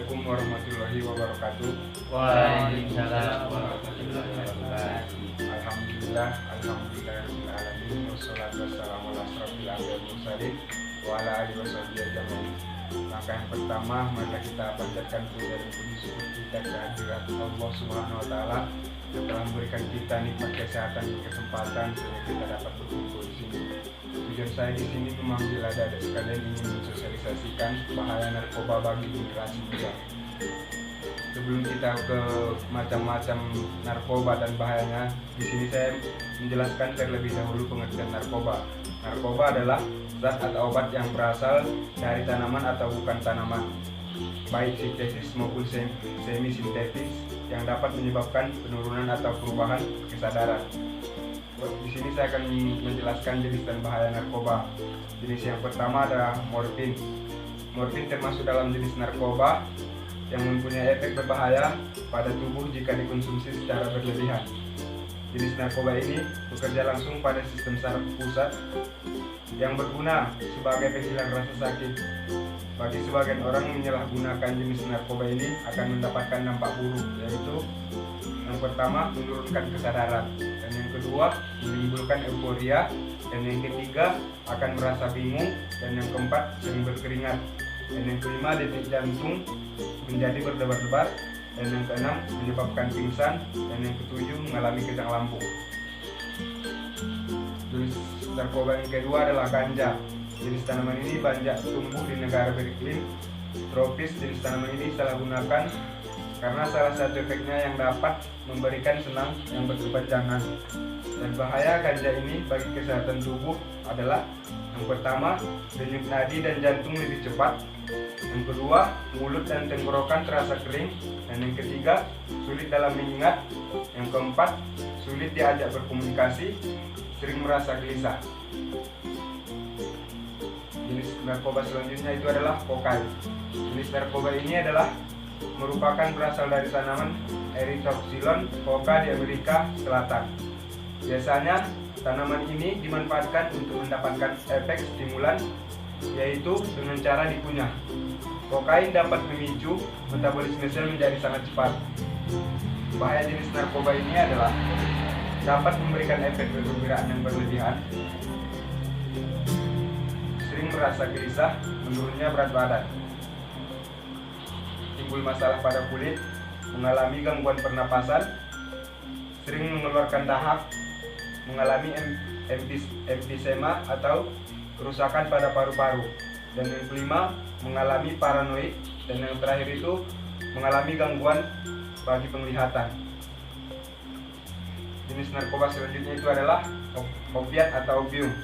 Assalamualaikum warahmatullahi wabarakatuh. Waalaikumsalam warahmatullahi wabarakatuh. Alhamdulillahirobbilalamin. Wassalatu wassalamu ala asrofil anbiya'i wal mursalin wa ala alihi washabihi ajmain. Maka yang pertama, mari kita panjatkan puja dan puji syukur kita kehadirat Allah Subhanahu wa taala yang telah memberikan kita nikmat kesehatan dan kesempatan sehingga kita dapat berkumpul di sini. Tujuan saya di sini memanggil adik-adik sekalian ingin mensosialisasikan bahaya narkoba bagi generasi muda. Sebelum kita ke macam-macam narkoba dan bahayanya, di sini saya menjelaskan terlebih dahulu pengertian narkoba. Narkoba adalah zat atau obat yang berasal dari tanaman atau bukan tanaman, baik sintetis maupun semi sintetis, yang dapat menyebabkan penurunan atau perubahan kesadaran. Di sini saya akan menjelaskan jenis dan bahaya narkoba. Jenis yang pertama adalah morfin. Morfin termasuk dalam jenis narkoba yang mempunyai efek berbahaya pada tubuh jika dikonsumsi secara berlebihan. Jenis narkoba ini bekerja langsung pada sistem saraf pusat yang berguna sebagai penghilang rasa sakit. Bagi sebagian orang menyalahgunakan jenis narkoba ini akan mendapatkan dampak buruk, yaitu yang pertama menurunkan kesadaran, dan yang kedua menimbulkan euforia, dan yang ketiga akan merasa bingung, dan yang keempat sering berkeringat, dan yang kelima detik jantung menjadi berdebar-debar, dan yang keenam menyebabkan pingsan, dan yang ketujuh mengalami kejang lambung. Jenis narkoba yang kedua adalah ganja. Jenis tanaman ini banyak tumbuh di negara beriklim tropis. Jenis tanaman ini salah gunakan karena salah satu efeknya yang dapat memberikan senang yang berkepanjangan. Dan bahaya ganja ini bagi kesehatan tubuh adalah yang pertama, denyut nadi dan jantung lebih cepat. Yang kedua, mulut dan tenggorokan terasa kering. Dan yang ketiga, sulit dalam mengingat. Yang keempat, sulit diajak berkomunikasi, sering merasa gelisah. Jenis narkoba selanjutnya itu adalah kokain. Jenis narkoba ini adalah merupakan berasal dari tanaman Erythrocylon coca di Amerika Selatan. Biasanya tanaman ini dimanfaatkan untuk mendapatkan efek stimulan, yaitu dengan cara dikunyah. Kokain dapat memicu metabolisme sel menjadi sangat cepat. Bahaya jenis narkoba ini adalah dapat memberikan efek kegembiraan yang berlebihan, sering merasa gelisah, menurunnya berat badan, timbul masalah pada kulit, mengalami gangguan pernapasan, sering mengeluarkan dahak, mengalami emfisema atau kerusakan pada paru-paru, dan yang kelima mengalami paranoid, dan yang terakhir itu mengalami gangguan bagi penglihatan. Jenis narkoba selanjutnya itu adalah opiat atau opium.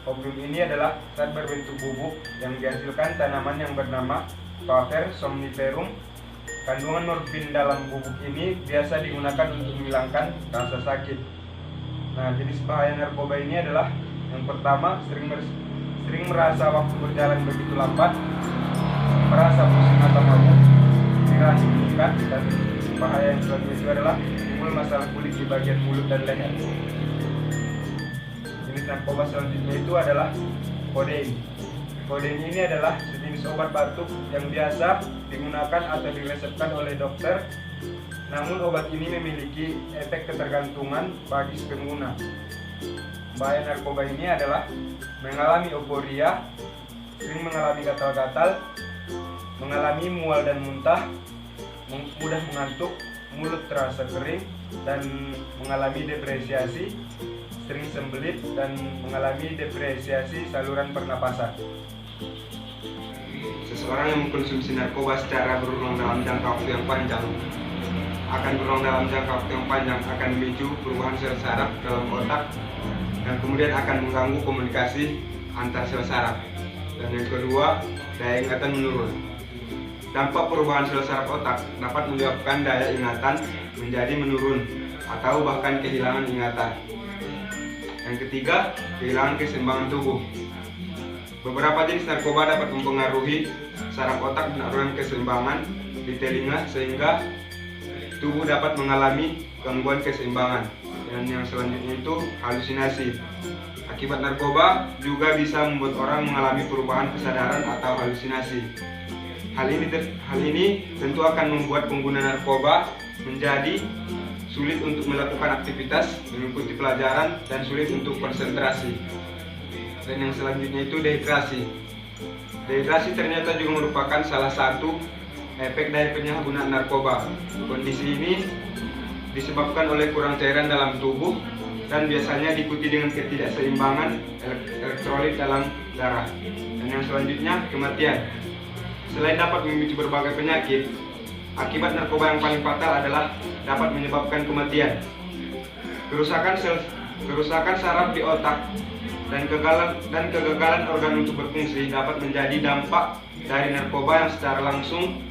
Opium ini adalah zat berbentuk bubuk yang dihasilkan tanaman yang bernama Paver somniferum. Kandungan morfin dalam bubuk ini biasa digunakan untuk menghilangkan rasa sakit. Nah, jenis bahaya narkoba ini adalah yang pertama, sering merasa waktu berjalan begitu lambat, merasa pusing atau mabuk, dirasa meningkat, dan bahaya yang selanjutnya itu adalah timbul masalah kulit di bagian mulut dan leher. Jenis narkoba selanjutnya itu adalah kodein. Kodein ini adalah sejenis obat batuk yang biasa digunakan atau diresepkan oleh dokter. Namun obat ini memiliki efek ketergantungan bagi si pengguna. Bahaya narkoba ini adalah mengalami euforia, sering mengalami gatal-gatal, mengalami mual dan muntah, mudah mengantuk, mulut terasa kering, dan mengalami depresiasi, sering sembelit, dan mengalami depresiasi saluran pernapasan. Seseorang yang mengkonsumsi narkoba secara berulang dalam jangka waktu yang panjang akan memicu perubahan sel saraf dalam otak, dan kemudian akan mengganggu komunikasi antar sel saraf. Dan yang kedua, daya ingatan menurun. Dampak perubahan sel saraf otak dapat menyebabkan daya ingatan menjadi menurun atau bahkan kehilangan ingatan. Yang ketiga, kehilangan keseimbangan tubuh. Beberapa jenis narkoba dapat mempengaruhi saraf otak dan organ keseimbangan di telinga sehingga tubuh dapat mengalami gangguan keseimbangan. Dan yang selanjutnya itu halusinasi. Akibat narkoba juga bisa membuat orang mengalami perubahan kesadaran atau halusinasi. Hal ini tentu akan membuat pengguna narkoba menjadi sulit untuk melakukan aktivitas, mengikuti pelajaran, dan sulit untuk konsentrasi. Dan yang selanjutnya itu dehidrasi. Dehidrasi ternyata juga merupakan salah satu efek dari penyalahgunaan narkoba. Kondisi ini disebabkan oleh kurang cairan dalam tubuh dan biasanya diikuti dengan ketidakseimbangan elektrolit dalam darah. Dan yang selanjutnya, kematian. Selain dapat memicu berbagai penyakit, akibat narkoba yang paling fatal adalah dapat menyebabkan kematian. Kerusakan saraf di otak dan kegagalan organ untuk berfungsi dapat menjadi dampak dari narkoba yang secara langsung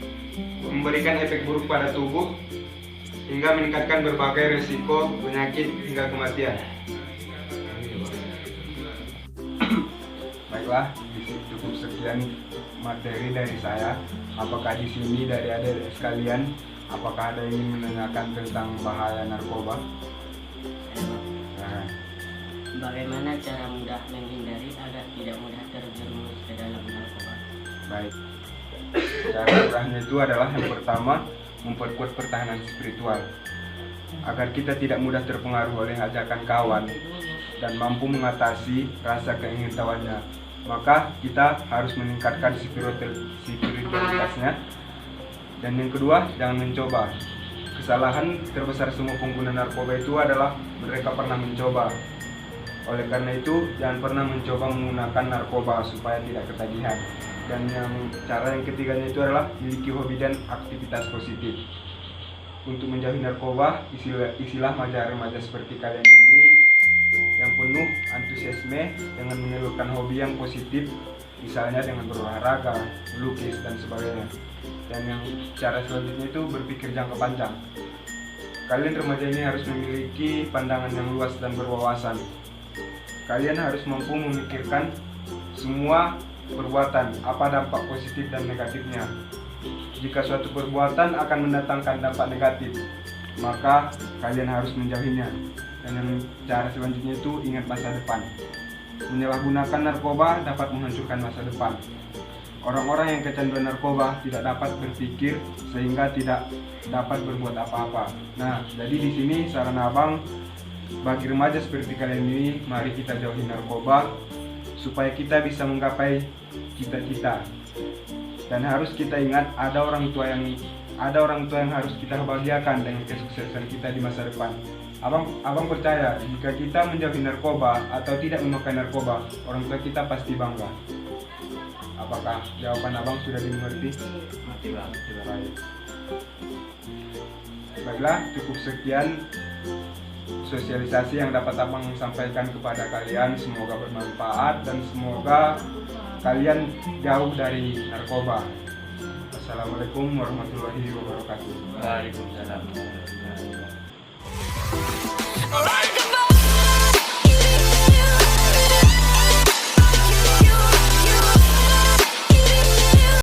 memberikan efek buruk pada tubuh hingga meningkatkan berbagai risiko penyakit hingga kematian. Baiklah, cukup sekian materi dari saya. Apakah di sini dari adik-adik sekalian, apakah ada yang ingin menanyakan tentang bahaya narkoba? Nah, Bagaimana cara mudah menghindari agar tidak mudah terjerumus ke dalam narkoba? baik. Cara mudahnya itu adalah yang pertama, memperkuat pertahanan spiritual agar kita tidak mudah terpengaruh oleh ajakan kawan dan mampu mengatasi rasa keingintahuannya. Maka kita harus meningkatkan spiritualitasnya. Dan yang kedua, jangan mencoba. Kesalahan terbesar semua pengguna narkoba itu adalah mereka pernah mencoba. Oleh karena itu, jangan pernah mencoba menggunakan narkoba supaya tidak ketagihan. Dan cara yang ketiganya itu adalah miliki hobi dan aktivitas positif. Untuk menjauhi narkoba, isilah remaja seperti kalian ini yang penuh antusiasme dengan menyalurkan hobi yang positif, misalnya dengan berolahraga, melukis, dan sebagainya. Dan yang cara selanjutnya itu berpikir jangka panjang. Kalian remaja ini harus memiliki pandangan yang luas dan berwawasan. Kalian harus mampu memikirkan semua perbuatan, apa dampak positif dan negatifnya. Jika suatu perbuatan akan mendatangkan dampak negatif, maka kalian harus menjauhinya. Dan yang cara selanjutnya itu ingat masa depan. Menyalahgunakan narkoba dapat menghancurkan masa depan. Orang-orang yang kecanduan narkoba tidak dapat berpikir sehingga tidak dapat berbuat apa-apa. Nah, jadi di sini saran abang bagi remaja seperti kalian ini, mari kita jauhi narkoba supaya kita bisa menggapai cita-cita. Dan harus kita ingat ada orang tua yang harus kita bahagiakan dengan kesuksesan kita di masa depan. Abang percaya jika kita menjauhi narkoba atau tidak memakai narkoba, orang tua kita pasti bangga. Apakah jawaban abang sudah dimengerti? Baik. Baiklah, cukup sekian sosialisasi yang dapat abang sampaikan kepada kalian. Semoga bermanfaat dan semoga kalian jauh dari narkoba. Assalamualaikum warahmatullahi wabarakatuh. Waalaikumsalam warahmatullahi wabarakatuh. Alright.